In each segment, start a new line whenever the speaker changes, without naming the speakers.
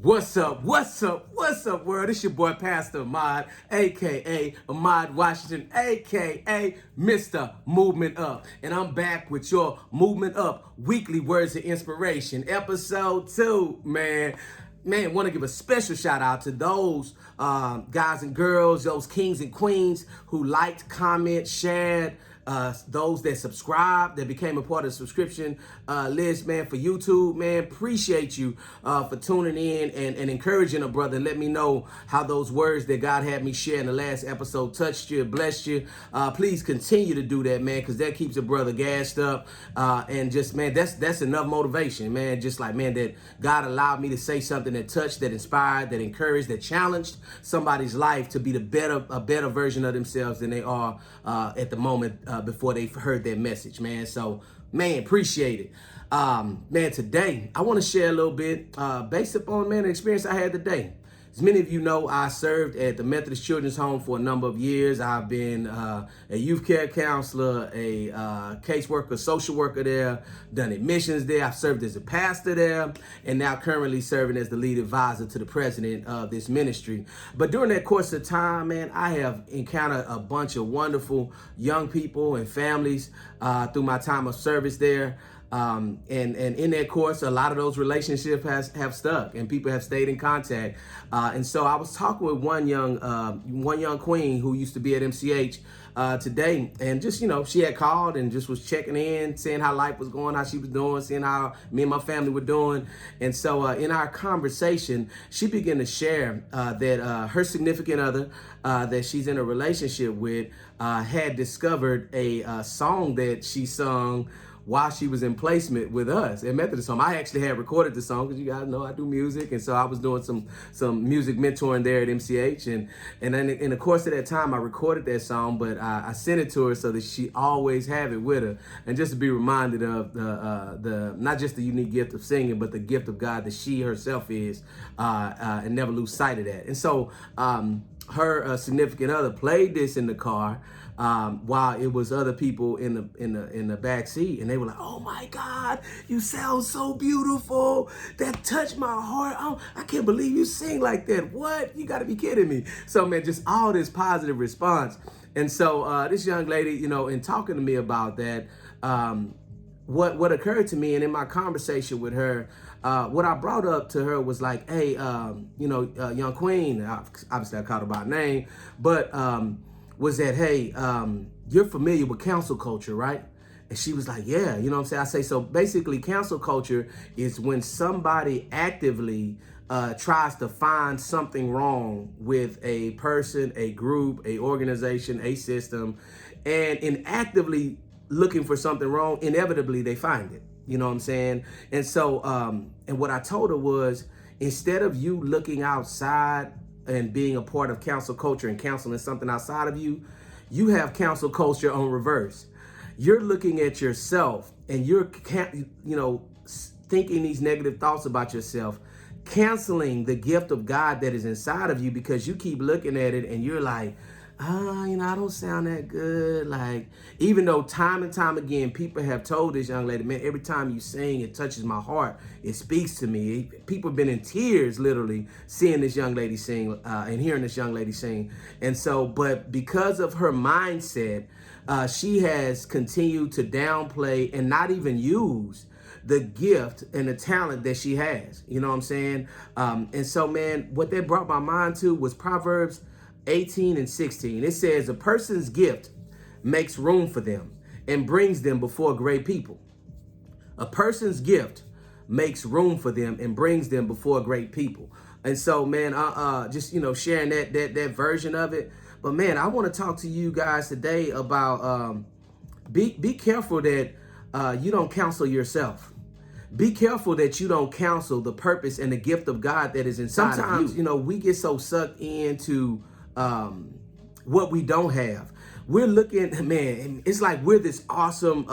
What's up? What's up? What's up, world? It's your boy, Pastor Ahmad, a.k.a. Ahmad Washington, a.k.a. Mr. Movement Up. And I'm back with your Movement Up Weekly Words of Inspiration, Episode 2, man. Man, want to give a special shout out to those guys and girls, those kings and queens who liked, comment, shared, those that subscribed, that became a part of the subscription list, man, for YouTube, man. Appreciate you for tuning in and encouraging a brother and let me know how those words that God had me share in the last episode touched you, blessed you. Please continue to do that, man, because that keeps a brother gassed up. And just, man, that's enough motivation, man. Just like, man, that God allowed me to say something that touched, that inspired, that encouraged, that challenged somebody's life to be a better version of themselves than they are at the moment before they heard that message, man. So, man, appreciate it. Man, today I want to share a little bit based upon, man, the experience I had today. As many of you know, I served at the Methodist Children's Home for a number of years. I've been a youth care counselor, a caseworker, social worker there, done admissions there. I've served as a pastor there, and now currently serving as the lead advisor to the president of this ministry. But during that course of time, man, I have encountered a bunch of wonderful young people and families through my time of service there. And in that course, a lot of those relationships have stuck and people have stayed in contact. And so I was talking with one young queen who used to be at MCH today, and just, you know, she had called and just was checking in, seeing how life was going, how she was doing, seeing how me and my family were doing. And so in our conversation, she began to share that her significant other that she's in a relationship with had discovered a song that she sung while she was in placement with us at Methodist Home. I actually had recorded the song because you guys know I do music, and so I was doing some music mentoring there at MCH, and then in the course of that time I recorded that song, but I sent it to her so that she always have it with her, and just to be reminded of the not just the unique gift of singing, but the gift of God that she herself is, and never lose sight of that. And so her significant other played this in the car while it was other people in the back seat, and they were like, "Oh my God, you sound so beautiful. That touched my heart. Oh, I can't believe you sing like that. What? You got to be kidding me." So, man, just all this positive response. And so this young lady, you know, in talking to me about that, what occurred to me, and in my conversation with her, what I brought up to her was like, "Hey, young queen," obviously I called her by name, but was that, "Hey, you're familiar with council culture, right?" And she was like, "Yeah," you know what I'm saying? I say, so basically council culture is when somebody actively tries to find something wrong with a person, a group, a organization, a system, and in actively looking for something wrong, inevitably they find it. You know what I'm saying? And so, and what I told her was, instead of you looking outside and being a part of council culture and counseling something outside of you, you have council culture on reverse. You're looking at yourself and you're, thinking these negative thoughts about yourself, canceling the gift of God that is inside of you, because you keep looking at it and you're like, I don't sound that good. Like, even though time and time again, people have told this young lady, "Man, every time you sing, it touches my heart. It speaks to me." People have been in tears, literally, seeing this young lady sing and hearing this young lady sing. And so, but because of her mindset, she has continued to downplay and not even use the gift and the talent that she has. You know what I'm saying? And so, man, what that brought my mind to was Proverbs 18 and 16. It says, "A person's gift makes room for them and brings them before great people." A person's gift makes room for them and brings them before great people. And so, man, just, sharing that version of it. But, man, I want to talk to you guys today about be careful that you don't counsel yourself. Be careful that you don't counsel the purpose and the gift of God that is inside of you. We get so sucked into what we don't have. We're looking, man, it's like we're this awesome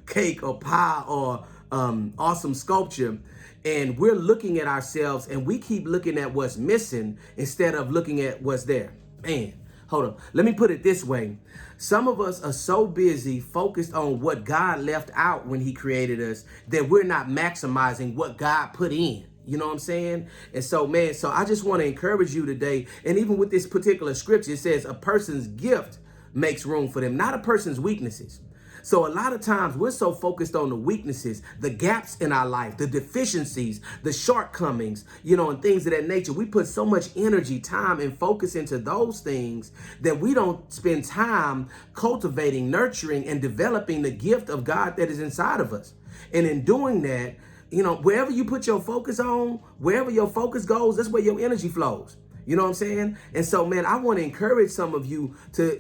cake or pie or awesome sculpture, and we're looking at ourselves and we keep looking at what's missing instead of looking at what's there. Man, hold up. Let me put it this way. Some of us are so busy focused on what God left out when he created us that we're not maximizing what God put in. You know what I'm saying? And so, man, so I just want to encourage you today. And even with this particular scripture, it says a person's gift makes room for them, not a person's weaknesses. So a lot of times we're so focused on the weaknesses, the gaps in our life, the deficiencies, the shortcomings, and things of that nature. We put so much energy, time, and focus into those things that we don't spend time cultivating, nurturing, and developing the gift of God that is inside of us. And in doing that, wherever you put your focus on, wherever your focus goes, that's where your energy flows. You know what I'm saying? And so, man, I want to encourage some of you to,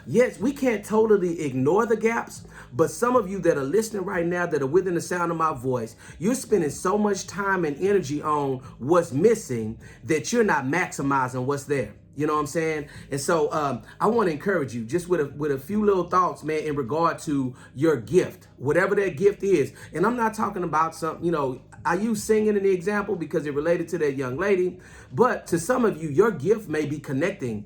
yes, we can't totally ignore the gaps, but some of you that are listening right now that are within the sound of my voice, you're spending so much time and energy on what's missing that you're not maximizing what's there. You know what I'm saying? And so I want to encourage you just with a few little thoughts, man, in regard to your gift, whatever that gift is. And I'm not talking about some, I use singing in the example because it related to that young lady. But to some of you, your gift may be connecting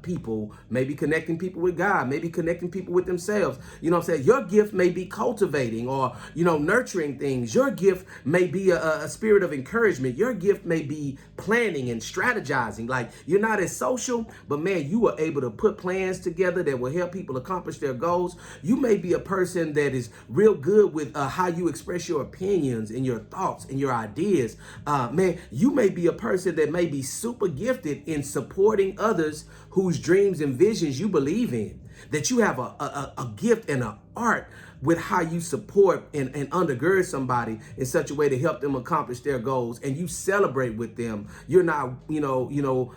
people, maybe connecting people with God, maybe connecting people with themselves. You know what I'm saying? Your gift may be cultivating or, nurturing things. Your gift may be a spirit of encouragement. Your gift may be planning and strategizing. Like, you're not as social, but man, you are able to put plans together that will help people accomplish their goals. You may be a person that is real good with how you express your opinions and your thoughts and your ideas. Man, you may be a person that may be super gifted in supporting others whose dreams and visions you believe in. That you have a gift and an art with how you support and undergird somebody in such a way to help them accomplish their goals, and you celebrate with them. You're not,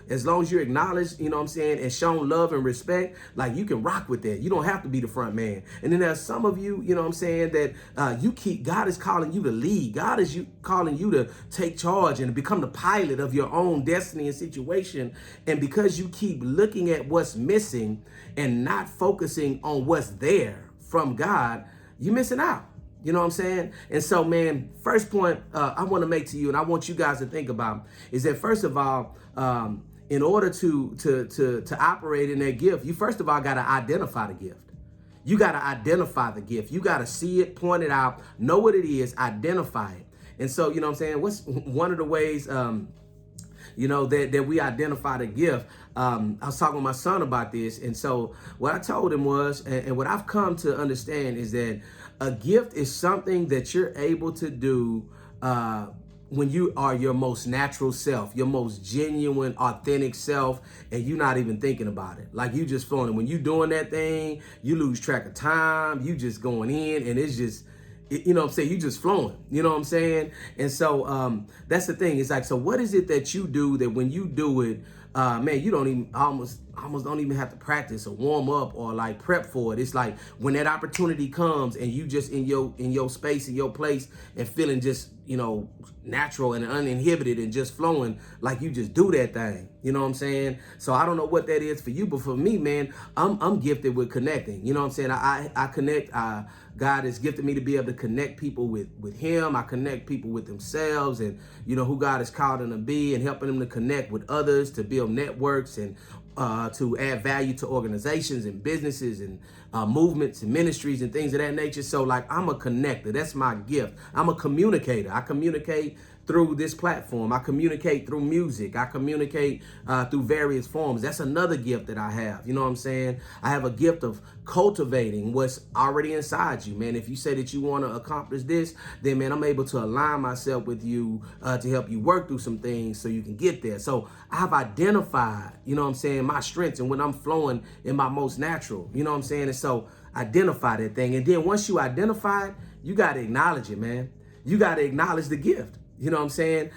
as long as you're acknowledged, you know what I'm saying, and shown love and respect, like, you can rock with that. You don't have to be the front man. And then there's some of you, you know what I'm saying, that God is calling you to lead. God is calling you to take charge and to become the pilot of your own destiny and situation. And because you keep looking at what's missing and not focusing on what's there from God, you're missing out. You know what I'm saying? And so, man, first point I want to make to you, and I want you guys to think about, is that first of all, in order to operate in that gift, you first of all got to identify the gift. You got to identify the gift. You got to see it, point it out, know what it is, identify it. And so, you know what I'm saying? What's one of the ways that we identify the gift? I was talking with my son about this. And so what I told him was, and what I've come to understand is that a gift is something that you're able to do when you are your most natural self, your most genuine, authentic self, and you're not even thinking about it. Like, you just flowing. When you doing that thing, you lose track of time. You just going in, and it's just, you know what I'm saying? You just flowing, you know what I'm saying? And so that's the thing. It's like, so what is it that you do that when you do it, man, you don't even almost don't even have to practice or warm up or like prep for it. It's like when that opportunity comes and you just in your space, in your place, and feeling just, natural and uninhibited and just flowing, like you just do that thing. You know what I'm saying? So I don't know what that is for you, but for me, man, I'm gifted with connecting. You know what I'm saying? I connect. God has gifted me to be able to connect people with him. I connect people with themselves and, who God has called them to be, and helping them to connect with others, to build networks, and to add value to organizations and businesses and movements and ministries and things of that nature. So, like, I'm a connector. That's my gift. I'm a communicator. I communicate through this platform. I communicate through music. I communicate through various forms. That's another gift that I have. You know what I'm saying? I have a gift of cultivating what's already inside you, man. If you say that you want to accomplish this, then, man, I'm able to align myself with you to help you work through some things so you can get there. So I've identified, you know what I'm saying, my strengths and when I'm flowing in my most natural, you know what I'm saying? And so identify that thing. And then once you identify it, you got to acknowledge it, man. You got to acknowledge the gift. You know what I'm saying?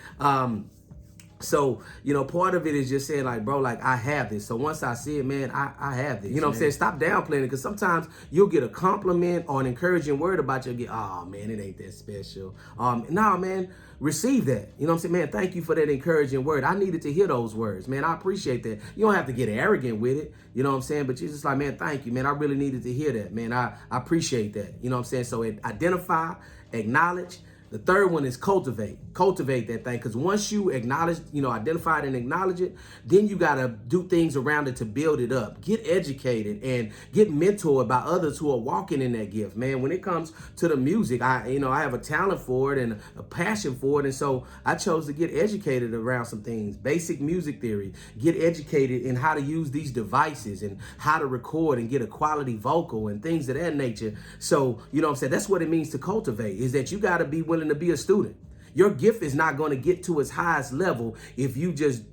So, part of it is just saying, like, bro, like, I have this. So once I see it, man, I have this. You know what I'm saying? Stop downplaying it, because sometimes you'll get a compliment or an encouraging word about you and get, oh, man, it ain't that special. No, man, receive that. You know what I'm saying? Man, thank you for that encouraging word. I needed to hear those words, man. I appreciate that. You don't have to get arrogant with it. You know what I'm saying? But you're just like, man, thank you, man. I really needed to hear that, man. I appreciate that. You know what I'm saying? So identify, acknowledge, The third one is cultivate. Cultivate that thing. Because once you acknowledge, identify it and acknowledge it, then you got to do things around it to build it up. Get educated and get mentored by others who are walking in that gift. Man, when it comes to the music, I have a talent for it and a passion for it. And so I chose to get educated around some things. Basic music theory. Get educated in how to use these devices and how to record and get a quality vocal and things of that nature. So, what I'm saying? That's what it means to cultivate, is that you got to be willing to be a student. Your gift is not going to get to its highest level if you just,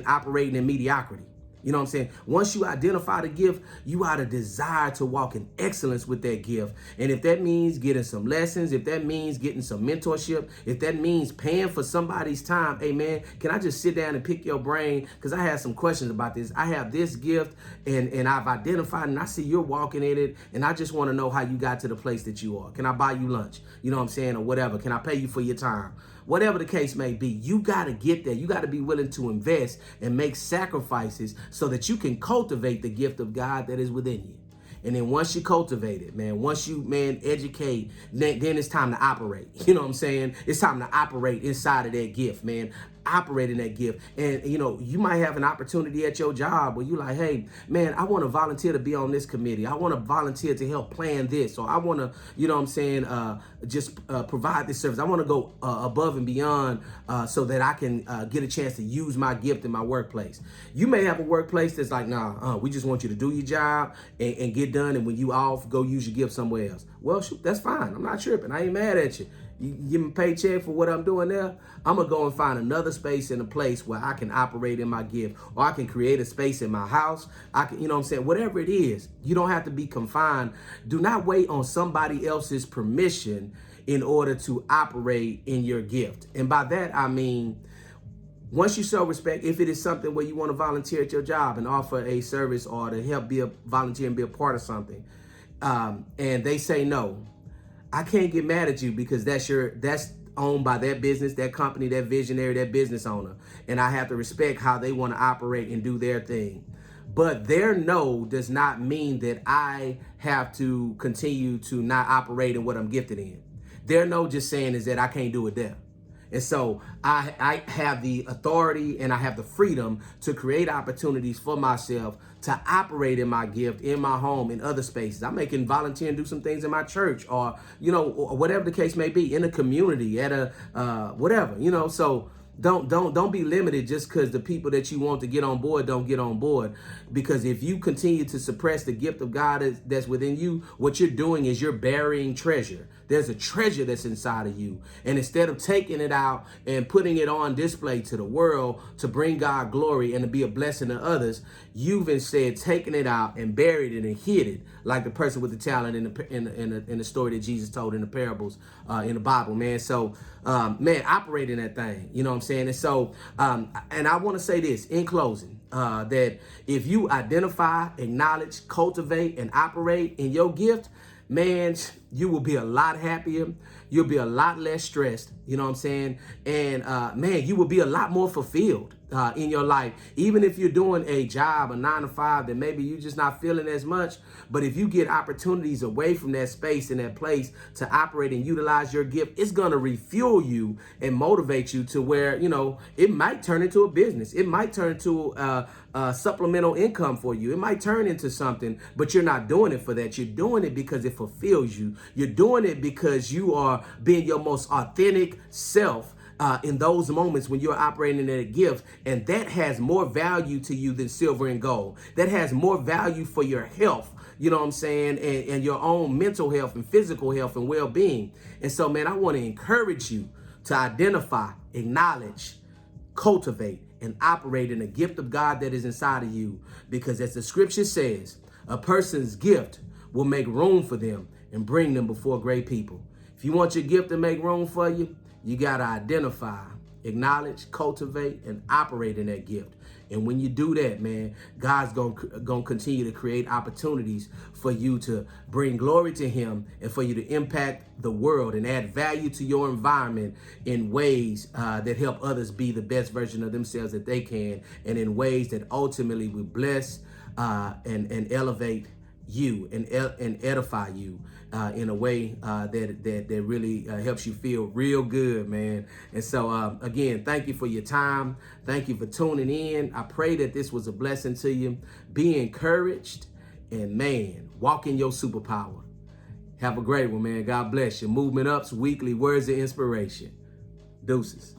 operating in mediocrity. You know what I'm saying? Once you identify the gift, you ought to desire to walk in excellence with that gift. And if that means getting some lessons, if that means getting some mentorship, if that means paying for somebody's time, hey man, can I just sit down and pick your brain? Because I have some questions about this. I have this gift and I've identified and I see you're walking in it. And I just want to know how you got to the place that you are. Can I buy you lunch? You know what I'm saying? Or whatever. Can I pay you for your time? Whatever the case may be, you got to get there. You got to be willing to invest and make sacrifices so that you can cultivate the gift of God that is within you. And then once you cultivate it, man, once you, educate, then it's time to operate. You know what I'm saying? It's time to operate inside of that gift, man. Operate in that gift. And, you might have an opportunity at your job where you're like, hey, man, I want to volunteer to be on this committee. I want to volunteer to help plan this. Or I want to, provide this service. I want to go above and beyond so that I can get a chance to use my gift in my workplace. You may have a workplace that's like, nah, we just want you to do your job and get done. And when you off, go use your gift somewhere else. Well, shoot, that's fine. I'm not tripping. I ain't mad at you. You give me a paycheck for what I'm doing there, I'm going to go and find another space in a place where I can operate in my gift, or I can create a space in my house. I can, whatever it is, you don't have to be confined. Do not wait on somebody else's permission in order to operate in your gift. And by that, I mean, once you show respect, if it is something where you want to volunteer at your job and offer a service or to help be a volunteer and be a part of something, and they say no, I can't get mad at you because that's owned by that business, that company, that visionary, that business owner. And I have to respect how they want to operate and do their thing. But their no does not mean that I have to continue to not operate in what I'm gifted in. Their no just saying is that I can't do it there. And so I have the authority and I have the freedom to create opportunities for myself to operate in my gift, in my home, in other spaces. I may can volunteer and do some things in my church or, or whatever the case may be, in a community, at a whatever, so don't be limited just because the people that you want to get on board don't get on board. Because if you continue to suppress the gift of God that's within you, what you're doing is you're burying treasure. There's a treasure that's inside of you. And instead of taking it out and putting it on display to the world to bring God glory and to be a blessing to others, you've instead taken it out and buried it and hid it, like the person with the talent in the story that Jesus told in the parables in the Bible, man. So, operate in that thing. You know what I'm saying? And so, and I want to say this in closing, that if you identify, acknowledge, cultivate, and operate in your gift, man, you will be a lot happier. You'll be a lot less stressed. You know what I'm saying? And you will be a lot more fulfilled in your life. Even if you're doing a job, a 9-to-5, that maybe you're just not feeling as much. But if you get opportunities away from that space and that place to operate and utilize your gift, it's going to refuel you and motivate you to where, it might turn into a business. It might turn into supplemental income for you. It might turn into something, but you're not doing it for that. You're doing it because it fulfills you. You're doing it because you are being your most authentic self in those moments when you're operating in a gift. And that has more value to you than silver and gold. That has more value for your health, you know what I'm saying, and your own mental health and physical health and well-being. And so, man, I want to encourage you to identify, acknowledge, cultivate, and operate in the gift of God that is inside of you. Because as the scripture says, a person's gift will make room for them and bring them before great people. If you want your gift to make room for you, you got to identify, acknowledge, cultivate, and operate in that gift. And when you do that, man, God's going to continue to create opportunities for you to bring glory to him and for you to impact the world and add value to your environment in ways that help others be the best version of themselves that they can, and in ways that ultimately will bless and elevate you and edify you in a way that really helps you feel real good, man. And so again, thank you for your time. Thank you for tuning in. I pray that this was a blessing to you. Be encouraged, and man, walk in your superpower. Have a great one, man. God bless you. Movement Up's weekly words of inspiration. Deuces.